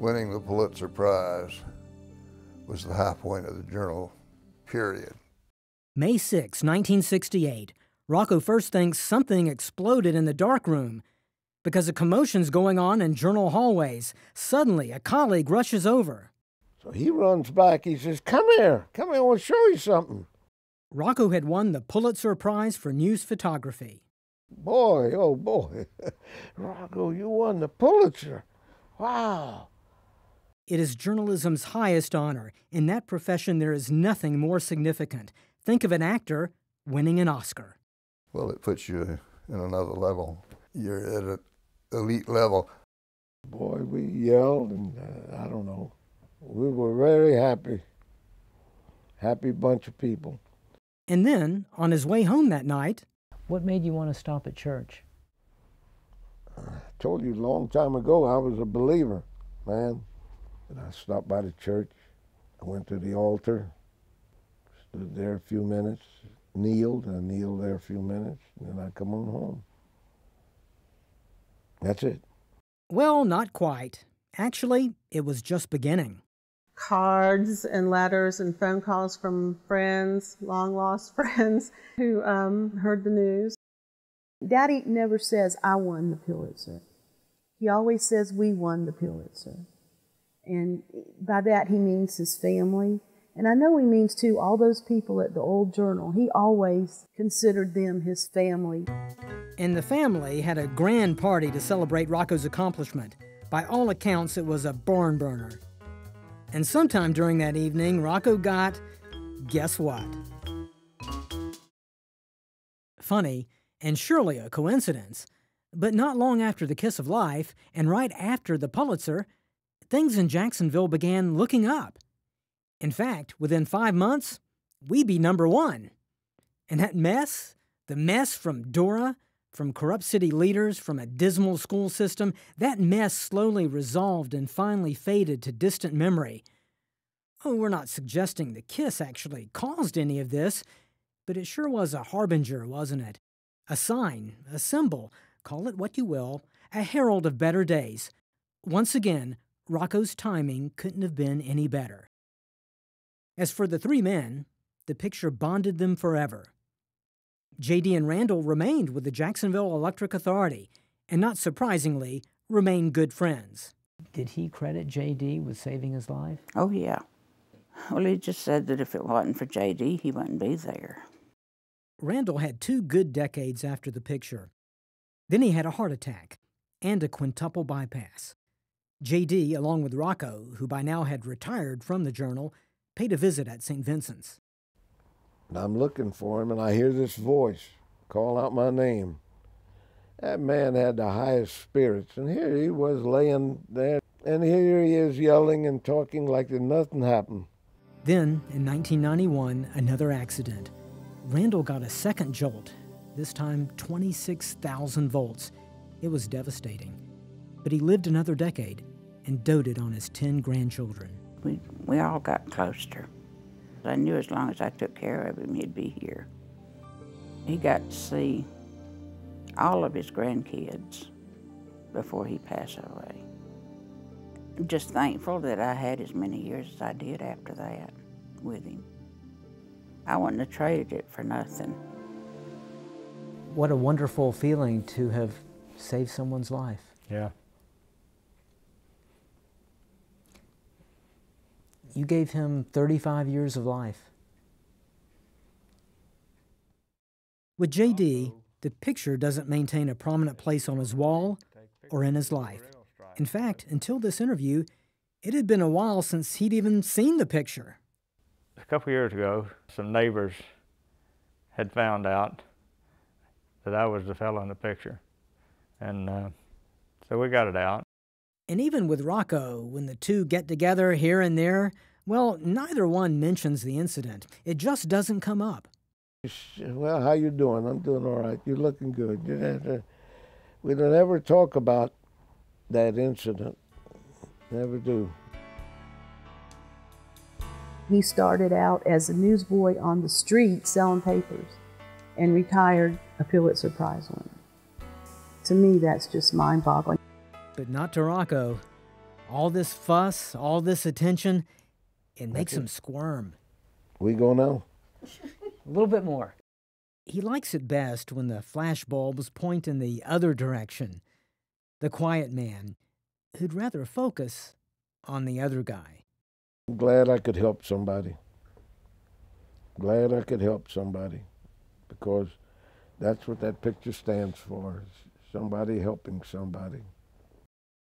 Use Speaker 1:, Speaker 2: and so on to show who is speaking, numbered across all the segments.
Speaker 1: Winning the Pulitzer Prize was the high point of the journal, period.
Speaker 2: May 6, 1968, Rocco first thinks something exploded in the darkroom. Because a commotion's going on in journal hallways, suddenly a colleague rushes over.
Speaker 3: So he runs back. He says, come here, I want to show you something.
Speaker 2: Rocco had won the Pulitzer Prize for news photography.
Speaker 3: Boy, oh boy, Rocco, you won the Pulitzer. Wow.
Speaker 2: It is journalism's highest honor. In that profession, there is nothing more significant. Think of an actor winning an Oscar.
Speaker 1: Well, it puts you in another level. You're at an elite level.
Speaker 3: Boy, we yelled and I don't know. We were very happy. Happy bunch of people.
Speaker 2: And then, on his way home that night...
Speaker 4: What made you want to stop at church?
Speaker 3: I told you a long time ago I was a believer, man. And I stopped by the church. I went to the altar, stood there a few minutes, kneeled. I kneeled there a few minutes, and then I come on home. That's it.
Speaker 2: Well, not quite. Actually, it was just beginning.
Speaker 5: Cards and letters and phone calls from friends, long-lost friends, who heard the news.
Speaker 6: Daddy never says, I won the Pulitzer. He always says, we won the Pulitzer. And by that, he means his family. And I know he means, too, all those people at the old journal. He always considered them his family.
Speaker 2: And the family had a grand party to celebrate Rocco's accomplishment. By all accounts, it was a barn burner. And sometime during that evening, Rocco got, guess what? Funny, and surely a coincidence, but not long after the Kiss of Life, and right after the Pulitzer, things in Jacksonville began looking up. In fact, within 5 months, we'd be #1. And that mess, the mess from Dora, from corrupt city leaders, from a dismal school system, that mess slowly resolved and finally faded to distant memory. Oh, we're not suggesting the Kiss actually caused any of this, but it sure was a harbinger, wasn't it? A sign, a symbol, call it what you will, a herald of better days. Once again, Rocco's timing couldn't have been any better. As for the three men, the picture bonded them forever. J.D. and Randall remained with the Jacksonville Electric Authority, and not surprisingly, remained good friends.
Speaker 4: Did he credit J.D. with saving his life?
Speaker 7: Oh, yeah. Well, he just said that if it wasn't for J.D., he wouldn't be there.
Speaker 2: Randall had 2 good decades after the picture. Then he had a heart attack and a quintuple bypass. J.D., along with Rocco, who by now had retired from the journal, paid a visit at St. Vincent's.
Speaker 3: And I'm looking for him, and I hear this voice call out my name. That man had the highest spirits, and here he was laying there, and here he is yelling and talking like nothing happened.
Speaker 2: Then, in 1991, another accident. Randall got a second jolt, this time 26,000 volts. It was devastating. But he lived another decade and doted on his 10 grandchildren.
Speaker 7: We all got closer. I knew as long as I took care of him, he'd be here. He got to see all of his grandkids before he passed away. I'm just thankful that I had as many years as I did after that with him. I wouldn't have traded it for nothing.
Speaker 4: What a wonderful feeling to have saved someone's life.
Speaker 8: Yeah.
Speaker 4: You gave him 35 years of life.
Speaker 2: With J.D., the picture doesn't maintain a prominent place on his wall or in his life. In fact, until this interview, it had been a while since he'd even seen the picture.
Speaker 8: A couple years ago, some neighbors had found out that I was the fellow in the picture. And so we got it out.
Speaker 2: And even with Rocco, when the two get together here and there, well, neither one mentions the incident. It just doesn't come up.
Speaker 3: Well, how you doing? I'm doing all right. You're looking good. We don't ever talk about that incident. Never do.
Speaker 6: He started out as a newsboy on the street selling papers and retired a Pulitzer Prize winner. To me, that's just mind-boggling.
Speaker 2: But not to Rocco. All this fuss, all this attention, it makes him squirm.
Speaker 3: We go now?
Speaker 4: A little bit more.
Speaker 2: He likes it best when the flashbulbs point in the other direction. The quiet man who'd rather focus on the other guy.
Speaker 3: I'm glad I could help somebody. Glad I could help somebody, because that's what that picture stands for, somebody helping somebody.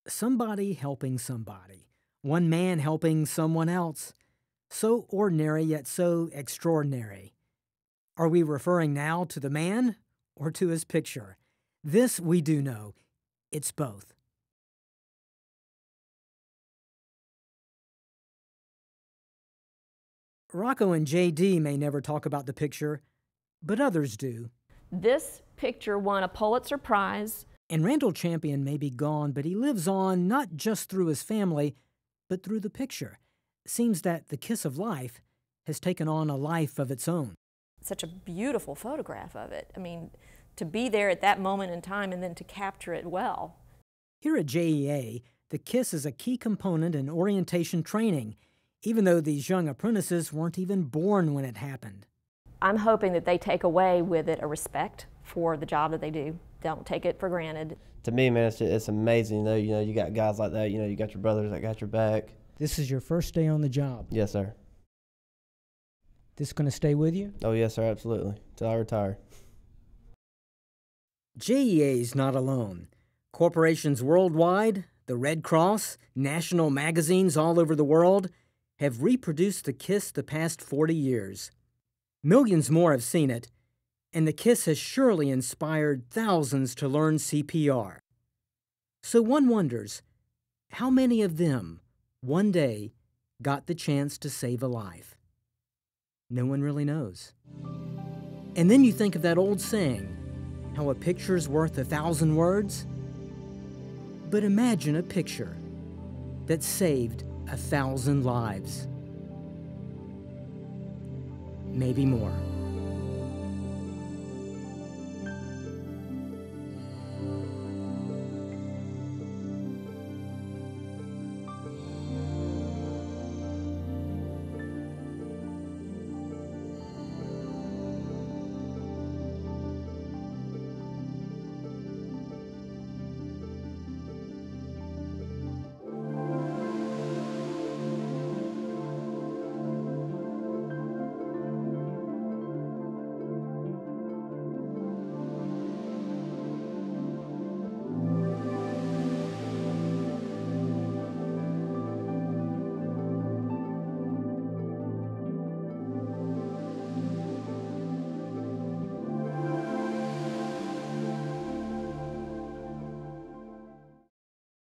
Speaker 2: Somebody helping somebody. One man helping someone else. So ordinary yet so extraordinary. Are we referring now to the man or to his picture? This we do know. It's both. Rocco and J.D. may never talk about the picture, but others do.
Speaker 9: This picture won a Pulitzer Prize.
Speaker 2: And Randall Champion may be gone, but he lives on not just through his family, but through the picture. Seems that the kiss of life has taken on a life of its own.
Speaker 9: Such a beautiful photograph of it. I mean, to be there at that moment in time and then to capture it well.
Speaker 2: Here at JEA, the kiss is a key component in orientation training, even though these young apprentices weren't even born when it happened.
Speaker 9: I'm hoping that they take away with it a respect for the job that they do. Don't take it for granted.
Speaker 10: To me, man, it's amazing. You got guys like that. You got your brothers that got your back.
Speaker 2: This is your first day on the job.
Speaker 10: Yes, sir.
Speaker 2: This going to stay with you?
Speaker 10: Oh, yes, sir, absolutely, till I retire.
Speaker 2: JEA's not alone. Corporations worldwide, the Red Cross, national magazines all over the world have reproduced the kiss the past 40 years. Millions more have seen it, and the kiss has surely inspired thousands to learn CPR. So one wonders, how many of them, one day, got the chance to save a life? No one really knows. And then you think of that old saying, how a picture's worth 1,000 words? But imagine a picture that saved 1,000 lives. Maybe more.